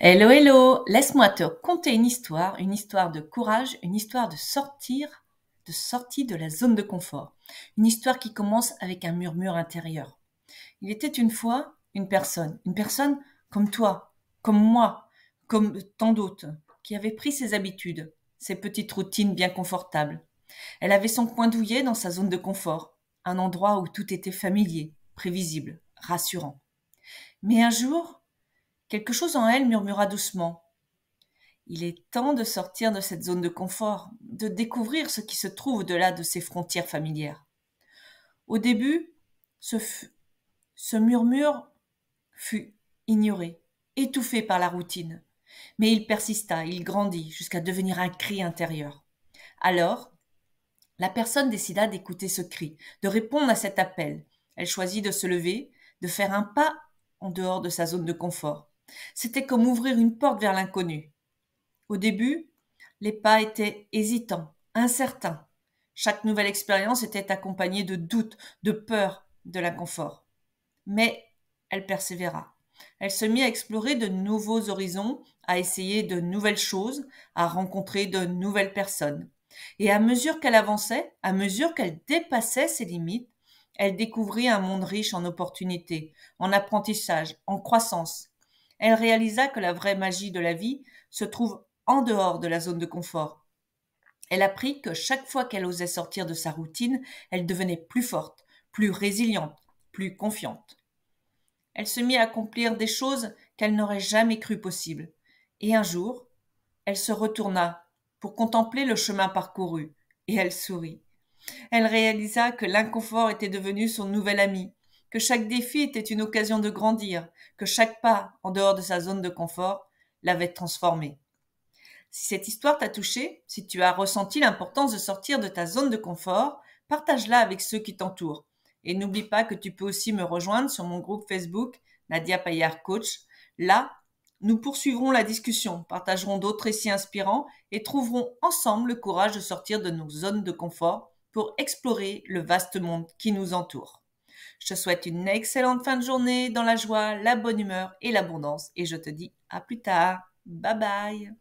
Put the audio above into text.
Hello, hello! Laisse-moi te conter une histoire de courage, une histoire de sortie de la zone de confort. Une histoire qui commence avec un murmure intérieur. Il était une fois une personne comme toi, comme moi, comme tant d'autres, qui avait pris ses habitudes, ses petites routines bien confortables. Elle avait son coin douillet dans sa zone de confort, un endroit où tout était familier, prévisible, rassurant. Mais un jour, quelque chose en elle murmura doucement. Il est temps de sortir de cette zone de confort, de découvrir ce qui se trouve au-delà de ces frontières familières. Au début, ce, fu- ce murmure fut ignoré, étouffé par la routine. Mais il persista, il grandit jusqu'à devenir un cri intérieur. Alors, la personne décida d'écouter ce cri, de répondre à cet appel. Elle choisit de se lever, de faire un pas en dehors de sa zone de confort. C'était comme ouvrir une porte vers l'inconnu. Au début, les pas étaient hésitants, incertains. Chaque nouvelle expérience était accompagnée de doutes, de peur, de l'inconfort. Mais elle persévéra. Elle se mit à explorer de nouveaux horizons, à essayer de nouvelles choses, à rencontrer de nouvelles personnes. Et à mesure qu'elle avançait, à mesure qu'elle dépassait ses limites, elle découvrit un monde riche en opportunités, en apprentissage, en croissance. Elle réalisa que la vraie magie de la vie se trouve en dehors de la zone de confort. Elle apprit que chaque fois qu'elle osait sortir de sa routine, elle devenait plus forte, plus résiliente, plus confiante. Elle se mit à accomplir des choses qu'elle n'aurait jamais cru possibles. Et un jour, elle se retourna pour contempler le chemin parcouru, et elle sourit. Elle réalisa que l'inconfort était devenu son nouvel ami, que chaque défi était une occasion de grandir, que chaque pas en dehors de sa zone de confort l'avait transformée. Si cette histoire t'a touché, si tu as ressenti l'importance de sortir de ta zone de confort, partage-la avec ceux qui t'entourent. Et n'oublie pas que tu peux aussi me rejoindre sur mon groupe Facebook Nadia Payard Coach. Là, nous poursuivrons la discussion, partagerons d'autres récits inspirants et trouverons ensemble le courage de sortir de nos zones de confort pour explorer le vaste monde qui nous entoure. Je te souhaite une excellente fin de journée dans la joie, la bonne humeur et l'abondance et je te dis à plus tard. Bye bye.